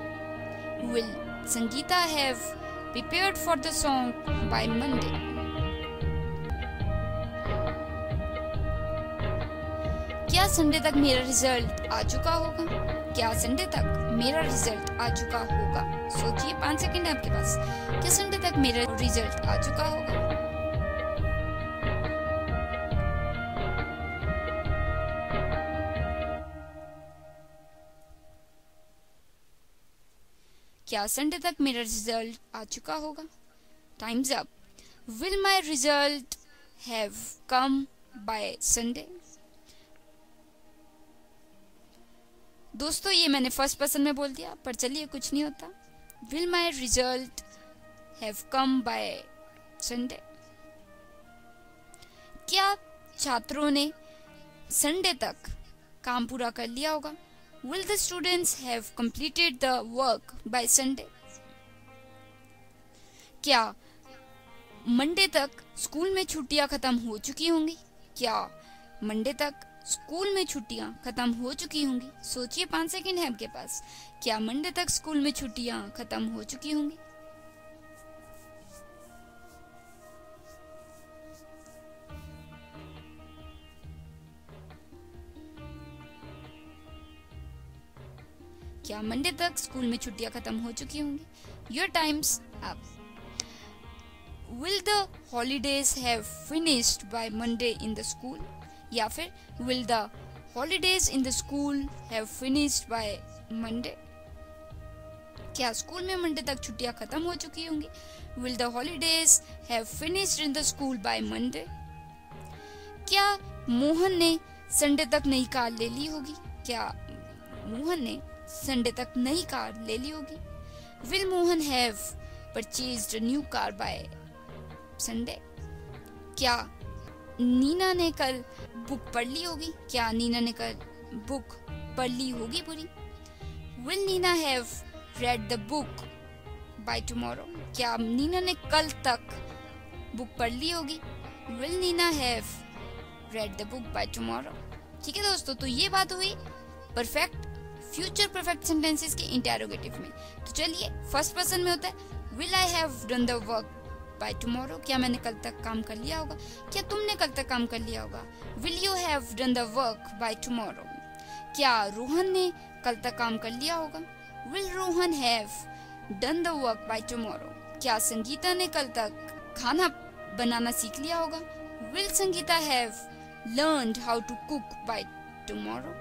B: Will Sangeeta have prepared for the song by Monday? क्या संडे तक मेरा रिजल्ट आ चुका होगा। क्या संडे तक मेरा रिजल्ट आ चुका होगा। सोचिए, 5 सेकंड है आपके पास। क्या संडे तक मेरा रिजल्ट आ चुका होगा। क्या संडे तक मेरा रिजल्ट आ चुका होगा। Times up. Will my result have come by Sunday. दोस्तों, ये मैंने फर्स्ट पर्सन में बोल दिया, पर चलिए कुछ नहीं होता। Will my result have come by Sunday. क्या छात्रों ने संडे तक काम पूरा कर लिया होगा। Will the students have completed the work by Sunday? क्या मंडे तक स्कूल में छुट्टियां खत्म हो चुकी होंगी? क्या मंडे तक स्कूल में छुट्टियां खत्म हो चुकी होंगी? सोचिए, 5 सेकंड है आपके पास। क्या मंडे तक स्कूल में छुट्टियां खत्म हो चुकी होंगी? क्या मंडे तक स्कूल में छुट्टियां खत्म हो चुकी होंगी? Your time's up. Will the holidays have finished by Monday in the school? या फिर will the holidays in the school have finished by Monday? क्या स्कूल में मंडे तक छुट्टियां खत्म हो चुकी होंगी? Will the holidays have finished in the school by Monday? क्या मोहन ने संडे तक नई कार ले ली होगी? क्या मोहन ने संडे तक नई कार ले ली होगी? Will Mohan have purchased a new car by Sunday? क्या नीना ने कल बुक पढ़ ली होगी? क्या नीना ने कल बुक पढ़ ली होगी पूरी? Will Neena have read the book by tomorrow? क्या नीना ने कल तक बुक पढ़ ली होगी? Will Neena have read the book by tomorrow? ठीक है दोस्तों, तो ये बात हुई परफेक्ट फ्यूचर परफेक्ट सेंटेंसेस के इंटेरोगेटिव में। तो चलिए, फर्स्ट पर्सन में होता है will I have done the work by tomorrow? क्या मैंने कल तक काम कर लिया होगा? क्या तुमने कल तक काम कर लिया होगा? Will you have done the work by tomorrow? क्या रोहन ने कल तक काम कर लिया होगा? Will Rohan have done the work by tomorrow? क्या संगीता ने कल तक खाना बनाना सीख लिया होगा? Will Sangeeta have learned how to cook by tomorrow?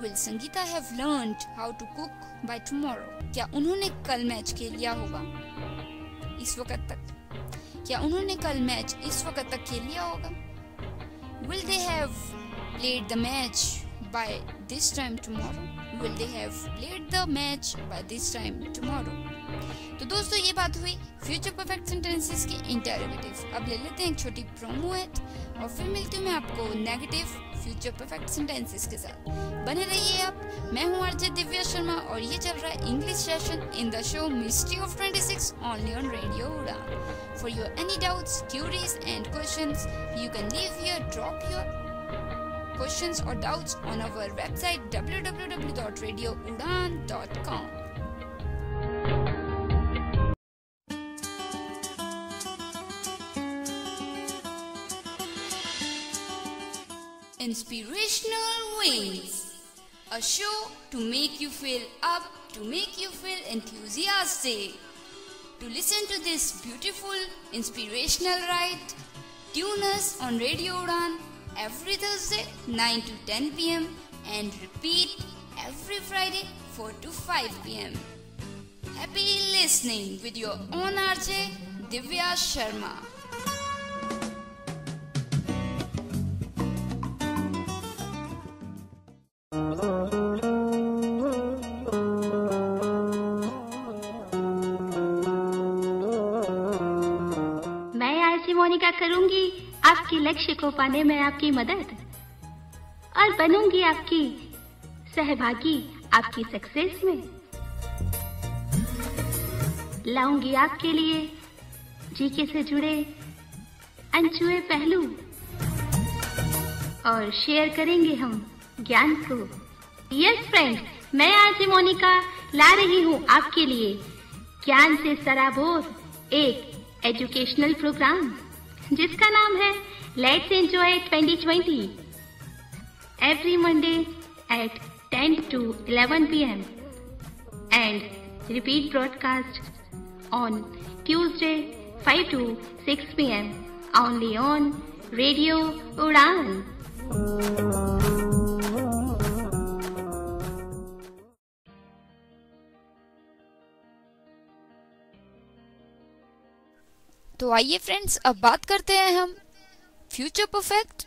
B: Will Sangeeta have learned how to cook by tomorrow? क्या उन्होंने कल मैच खेल लिया होगा इस वक्त तक? क्या उन्होंने कल मैच इस वक्त तक खेल लिया होगा? Will they have played the match by this time tomorrow? Will they have played the match by this time tomorrow? तो दोस्तों, ये बात हुई फ्यूचर परफेक्ट सेंटेंसेस के इंटेरोगेटिव। अब ले लेते हैं एक छोटी प्रोमो एड और फिर मिलती हूँ मैं आपको नेगेटिव फ्यूचर परफेक्ट सेंटेंसेस के साथ। बने रहिए आप। मैं हूँ आरजे दिव्या शर्मा और ये चल रहा है English session in the show mystery of 26 only on radio Udaan. For your any doubts, queries and questions, you can leave here, drop your questions or doubts on our website www.radioudan.com. Inspirational Wings, a show to make you feel up, to make you feel enthusiastic. To listen to this beautiful inspirational ride, tune us on Radio Udan every Thursday 9 to 10 p.m. and repeat every Friday 4 to 5 p.m. Happy listening with your own RJ Divya Sharma.
E: मैं RJ Monika करूंगी आपके लक्ष्य को पाने में आपकी मदद और बनूंगी आपकी सहभागी आपकी सक्सेस में। लाऊंगी आपके लिए जीके से जुड़े अनछुए पहलू और शेयर करेंगे हम ज्ञान को। यस फ्रेंड्स, मैं आरजे मोनिका ला रही हूँ आपके लिए ज्ञान से सराबोर एक एजुकेशनल प्रोग्राम जिसका नाम है Let's Enjoy 2020 every Monday at 10 to 11 p.m. and repeat broadcast on Tuesday 5 to 6 p.m. only on Radio Udan.
B: तो आइए फ्रेंड्स, अब बात करते हैं हम फ्यूचर परफेक्ट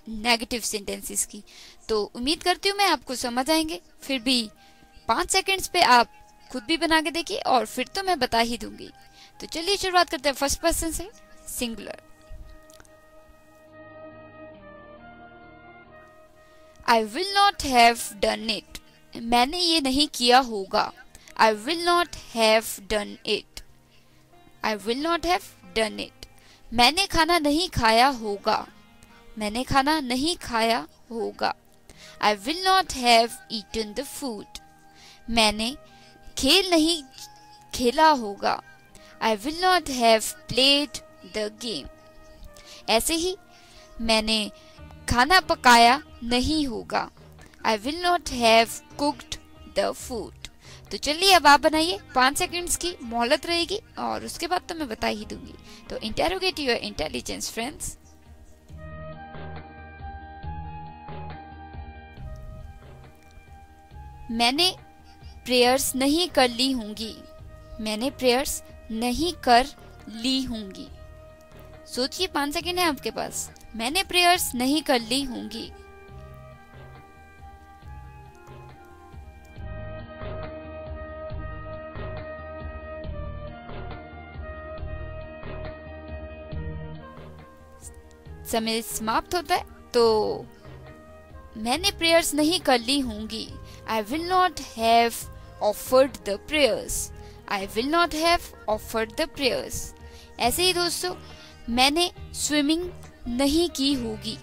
B: नेगेटिव सेंटेंसेस की। तो उम्मीद करती हूँ मैं आपको समझ आएंगे। फिर भी 5 सेकंड्स पे आप खुद भी बना के देखिए और फिर तो मैं बता ही दूंगी। तो चलिए शुरुआत करते हैं फर्स्ट पर्सन से, singular. I will not have done it. मैंने ये नहीं किया होगा। I will not have done it. I will not have done it. मैंने खाना नहीं खाया होगा, मैंने खाना नहीं खाया होगा। I will not have eaten the food. मैंने खेल नहीं खेला होगा। I will not have played the game. ऐसे ही मैंने खाना पकाया नहीं होगा। I will not have cooked the food. तो चलिए अब आप बनाइए। 5 सेकंड्स की मोहलत रहेगी और उसके बाद तो मैं बता ही दूंगी। तो इंटेरोगेट योर इंटेलिजेंस फ्रेंड्स। मैंने प्रेयर्स नहीं कर ली होंगी, मैंने प्रेयर्स नहीं कर ली होंगी। सोचिए 5 सेकंड है आपके पास। मैंने प्रेयर्स नहीं कर ली होंगी। समय समाप्त होता है तो मैंने प्रेयर्स नहीं कर ली होंगी। I will not have offered the prayers. I will not have offered the prayers. ऐसे ही दोस्तों, मैंने स्विमिंग नहीं की होगी,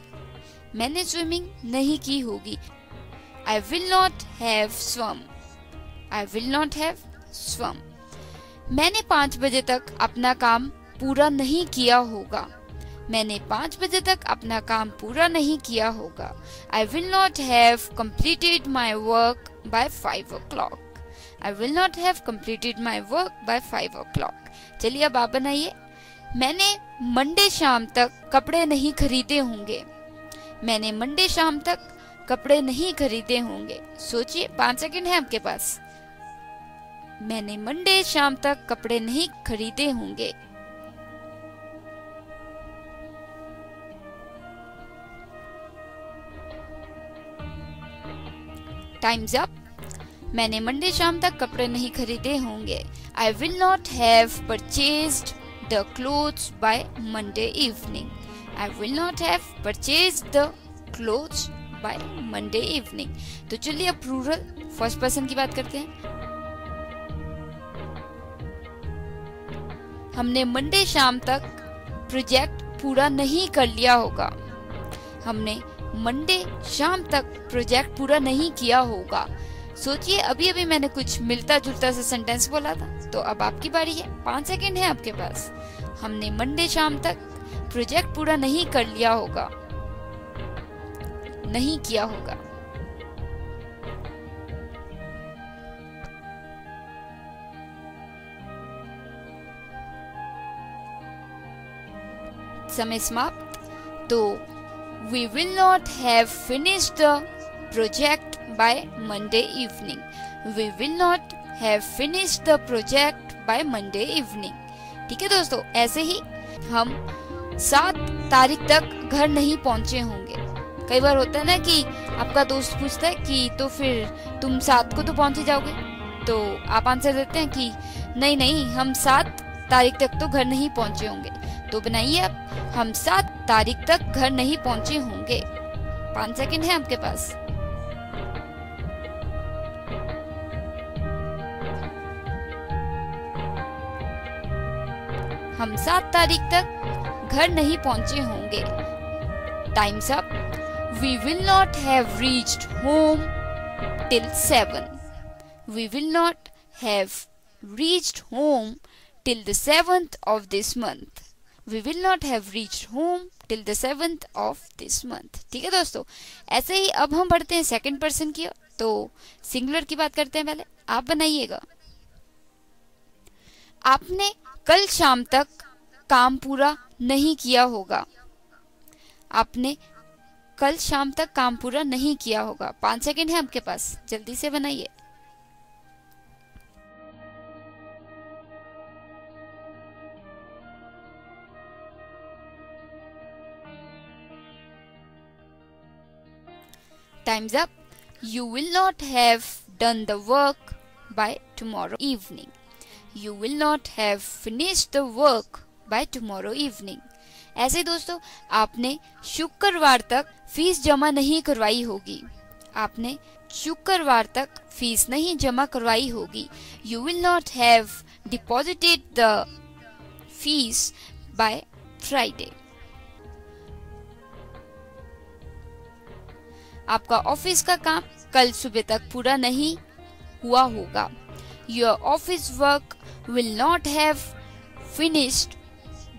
B: मैंने स्विमिंग नहीं की होगी। I will not have swum. I will not have swum. मैंने 5 बजे तक अपना काम पूरा नहीं किया होगा, मैंने 5 बजे तक अपना काम पूरा नहीं किया होगा। I will not have completed my work by 5 o'clock. I will not have completed my work by 5 o'clock. चलिए अब आप बनाइए। मैंने मंडे शाम तक कपड़े नहीं खरीदे होंगे, मैंने मंडे शाम तक कपड़े नहीं खरीदे होंगे। सोचिए 5 सेकंड है आपके पास। मैंने मंडे शाम तक कपड़े नहीं खरीदे होंगे। Times up. मैंने मंडे शाम तक कपड़े नहीं खरीदे होंगे। I will not have purchased the clothes by Monday evening. I will not have purchased the clothes by Monday evening. तो चलिए अब प्लूरल फर्स्ट पर्सन की बात करते हैं। हमने मंडे शाम तक प्रोजेक्ट पूरा नहीं कर लिया होगा, हमने मंडे शाम तक प्रोजेक्ट पूरा नहीं किया होगा। सोचिए अभी अभी मैंने कुछ मिलता जुलता सा सेंटेंस बोला था, तो अब आपकी बारी है। 5 सेकंड है आपके पास। हमने मंडे शाम तक प्रोजेक्ट पूरा नहीं कर लिया होगा, नहीं किया होगा। समय समाप्त। तो we will not have finished the project by Monday evening. We will not have finished the project by Monday evening. ठीक है दोस्तों, ऐसे ही हम 7 तारीख तक घर नहीं पहुंचे होंगे। कई बार होता है ना कि आपका दोस्त पूछता है कि तो फिर तुम 7 को तो पहुंच ही जाओगे, तो आप आंसर देते हैं कि नहीं नहीं, हम 7 तारीख तक तो घर नहीं पहुंचे होंगे। तो बनाइए आप, हम 7 तारीख तक घर नहीं पहुंचे होंगे। 5 सेकंड है आपके पास। हम 7 तारीख तक घर नहीं पहुंचे होंगे। Times up. We will not have reached home till 7. We will not have reached home till the 7th of this month. We will not have reached home till the 7th of this month. ठीक है दोस्तों, ऐसे ही अब हम बढ़ते हैं second person की। तो सिंगुलर की बात करते हैं। पहले आप बनाइएगा। आपने कल शाम तक काम पूरा नहीं किया होगा, आपने कल शाम तक काम पूरा नहीं किया होगा। 5 सेकंड है आपके पास, जल्दी से बनाइए। Time's up. You will not have done the work by tomorrow evening. You will not have finished the work by tomorrow evening. ऐसे दोस्तों, आपने शुक्रवार तक फीस जमा नहीं करवाई होगी, आपने शुक्रवार तक फीस नहीं जमा करवाई होगी। You will not have deposited the fees by Friday. आपका ऑफिस का काम कल सुबह तक पूरा नहीं हुआ होगा। Your office work will not have finished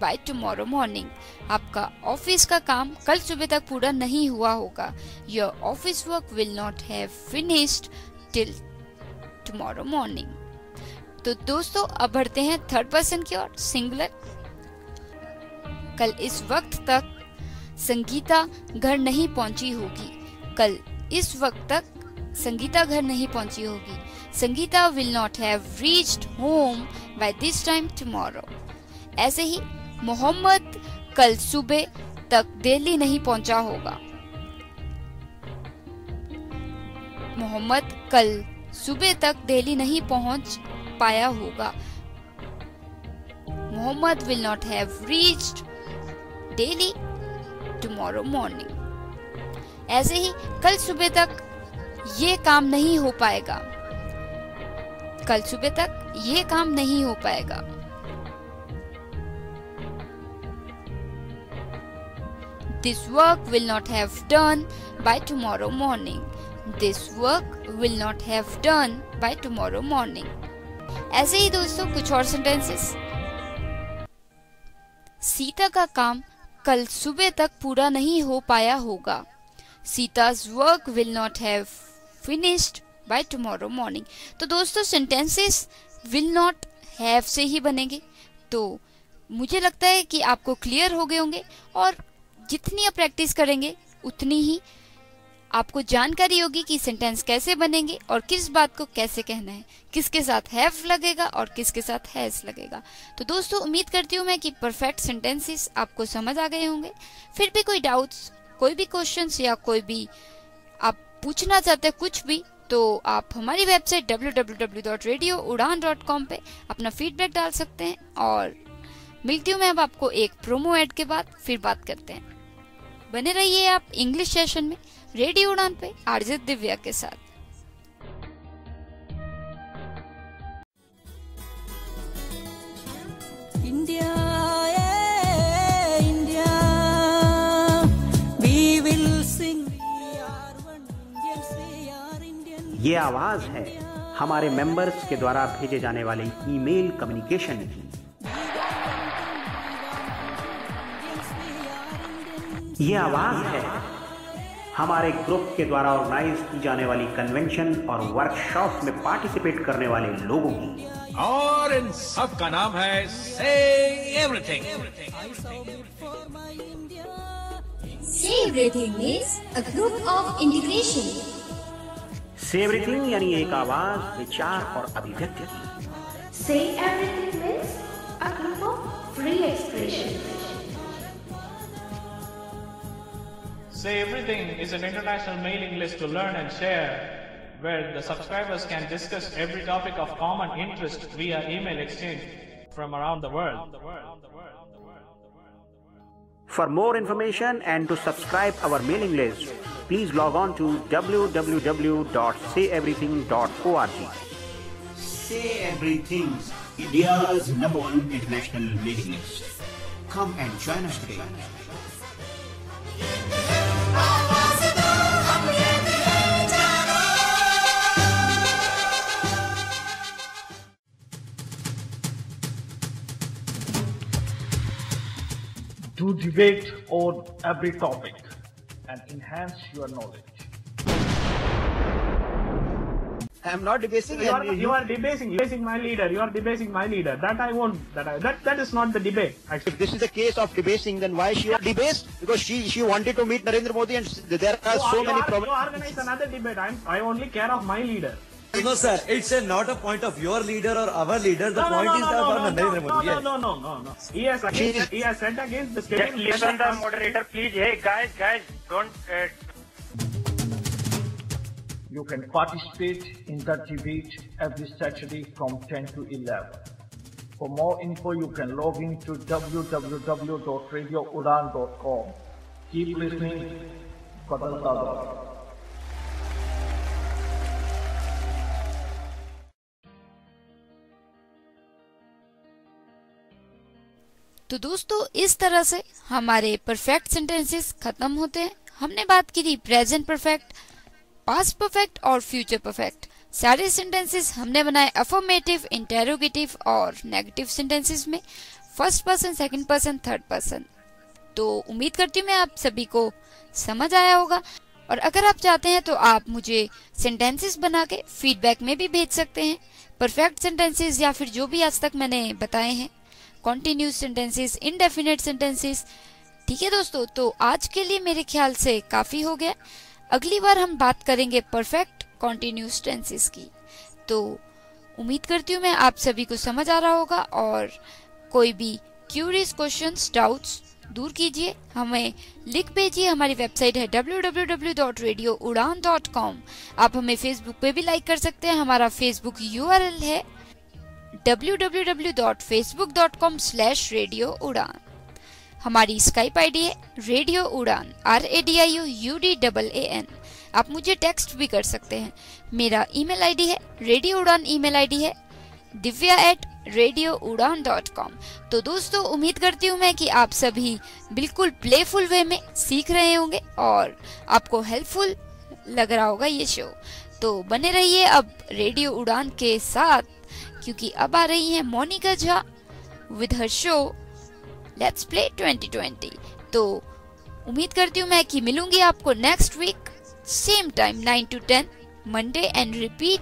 B: by tomorrow morning. आपका ऑफिस का काम कल सुबह तक पूरा नहीं हुआ होगा। Your office work will not have finished till tomorrow morning. तो दोस्तों अब बढ़ते हैं थर्ड पर्सन की ओर, सिंगुलर। कल इस वक्त तक संगीता घर नहीं पहुंची होगी। कल इस वक्त तक संगीता घर नहीं पहुंची होगी। Sangeeta will not have reached home by this time tomorrow. ऐसे ही मोहम्मद कल सुबह तक दिल्ली नहीं पहुंचा होगा। मोहम्मद कल सुबह तक दिल्ली नहीं पहुंच पाया होगा। Mohammad will not have reached Delhi tomorrow morning. ऐसे ही कल सुबह तक ये काम नहीं हो पाएगा। कल सुबह तक ये काम नहीं हो पाएगा। This work will not have done by tomorrow morning. This work will not have done by tomorrow morning. ऐसे ही दोस्तों कुछ और सेंटेंसेस। सीता का काम कल सुबह तक पूरा नहीं हो पाया होगा। Sita's work will not have finished by tomorrow morning. तो दोस्तों सेंटेंसेस will not have से ही बनेंगे। तो मुझे लगता है कि आपको क्लियर हो गए होंगे और जितनी आप प्रैक्टिस करेंगे उतनी ही आपको जानकारी होगी कि सेंटेंस कैसे बनेंगे और किस बात को कैसे कहना है, किसके साथ हैव लगेगा और किसके साथ हैज लगेगा। तो दोस्तों उम्मीद करती हूँ मैं कि परफेक्ट सेंटेंसेस आपको समझ आ गए होंगे। फिर भी कोई डाउट्स, कोई भी क्वेश्चंस या कोई भी आप पूछना चाहते हैं कुछ भी, तो आप हमारी वेबसाइट www.radioudan.com पे अपना फीडबैक डाल सकते हैं। और मिलती हूँ मैं अब आपको एक प्रोमो एड के बाद, फिर बात करते हैं। बने रहिए आप इंग्लिश सेशन में रेडियो उड़ान पे आरजे दिव्या के साथ।
I: India India we will sing
J: ये आवाज है हमारे मेंबर्स के द्वारा भेजे जाने वाले ईमेल कम्युनिकेशन की। ये आवाज है हमारे ग्रुप के द्वारा ऑर्गेनाइज की जाने वाली कन्वेंशन और वर्कशॉप में पार्टिसिपेट करने वाले लोगों की।
A: और इन सब का नाम है से everything.
K: Say Everything means a group of integration.
J: से एवरीथिंग यानी एक आवाज, विचार और अभिव्यक्ति की।
E: Say Everything means a group of free expression.
C: Say Everything is an international mailing list to learn and share, where the subscribers can discuss every topic of common interest via email exchange from around the world.
J: For more information and to subscribe our mailing list, please log on to www.sayeverything.org.
L: Say Everything, India's #1 international mailing list. Come and join us today.
C: Do debate on every topic and enhance your knowledge.
L: I am not debasing.
C: You are debasing my leader. You are debasing my leader. That I won't. That is not the debate. Actually,
L: If this is a case of debasing, then why she was debased? Because she wanted to meet Narendra Modi, and there are so many problems.
C: You organize another debate. I only care of my leader.
M: No, sir. It's not a point of your leader or our leader. The point is about Narendra Modi.
C: No. He has said against the state.
N: Listen, the moderator, please. Hey, guys, don't.
C: You can participate in the debate every Saturday from 10 to 11. For more info, you can log in to www.radioudan.com. Keep listening. Badalta Daur.
B: तो दोस्तों इस तरह से हमारे perfect sentences खत्म होते हैं। हमने बात की थी प्रेजेंट परफेक्ट, पास्ट परफेक्ट और फ्यूचर परफेक्ट। सारे सेंटेंसेस हमने बनाए अफर्मेटिव, इंटेरोगेटिव और नेगेटिव सेंटेंसेस में, first person, second person, third person. तो उम्मीद करती हूँ मैं आप सभी को समझ आया होगा। और अगर आप चाहते हैं तो आप मुझे सेंटेंसेस बना के फीडबैक में भी भेज सकते हैं, परफेक्ट सेंटेंसेस या फिर जो भी आज तक मैंने बताए हैं, कॉन्टिन्यूस सेंटेंसेस, इंडेफिनिट सेंटेंसेस। ठीक है दोस्तों, तो आज के लिए मेरे ख्याल से काफी हो गया। अगली बार हम बात करेंगे परफेक्ट कॉन्टिन्यूस टेंसेस की। तो उम्मीद करती हूँ मैं आप सभी को समझ आ रहा होगा। और कोई भी क्यूरियस क्वेश्चंस, डाउट्स दूर कीजिए, हमें लिख भेजिए। हमारी वेबसाइट है www.radioudan.com। आप हमें फेसबुक पे भी लाइक कर सकते हैं। हमारा फेसबुक URL है www.facebook.com/radioudan। हमारी स्काइप आईडी है रेडियो उड़ान, RADIOUDAN। आप मुझे टेक्स्ट भी कर सकते हैं। मेरा ईमेल आईडी है रेडियो उड़ान, ईमेल आईडी है divya@radioudan.com। तो दोस्तों उम्मीद करती हूँ मैं कि आप सभी बिल्कुल प्लेफुल वे में सीख रहे होंगे और आपको हेल्पफुल लग रहा होगा ये शो। तो बने रहिए अब रेडियो उड़ान के साथ, क्योंकि अब आ रही है Monika Jha with her show let's play 2020। तो उम्मीद करती हूँ मैं कि मिलूंगी आपको next week same time 9 to 10 Monday and repeat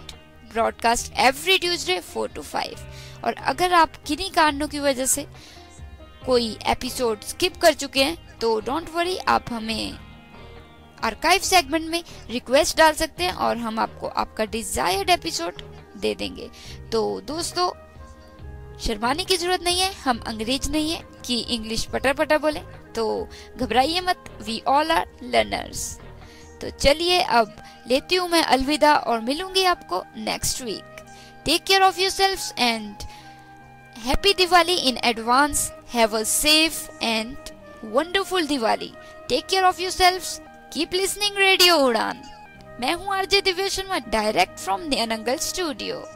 B: broadcast every Tuesday 4 to 5। और अगर आप किन्हीं कारणों की वजह से कोई एपिसोड स्किप कर चुके हैं तो डोंट वरी, आप हमें आर्काइव सेगमेंट में रिक्वेस्ट डाल सकते हैं और हम आपको आपका डिजायर्ड एपिसोड दे देंगे। तो दोस्तों शर्माने की जरूरत नहीं है, हम अंग्रेज नहीं है कि इंग्लिश पटर पटर बोले, तो घबराइए मत, वी ऑल आर लर्नर्स। तो चलिए अब लेती हूँ मैं अलविदा और मिलूंगी आपको next week. Take care of yourselves and happy Diwali in advance. Have a safe and wonderful Diwali. Take care of yourselves, keep listening radio Udaan. मैं हूँ RJ Divya Sharma, direct from Nayanangal studio.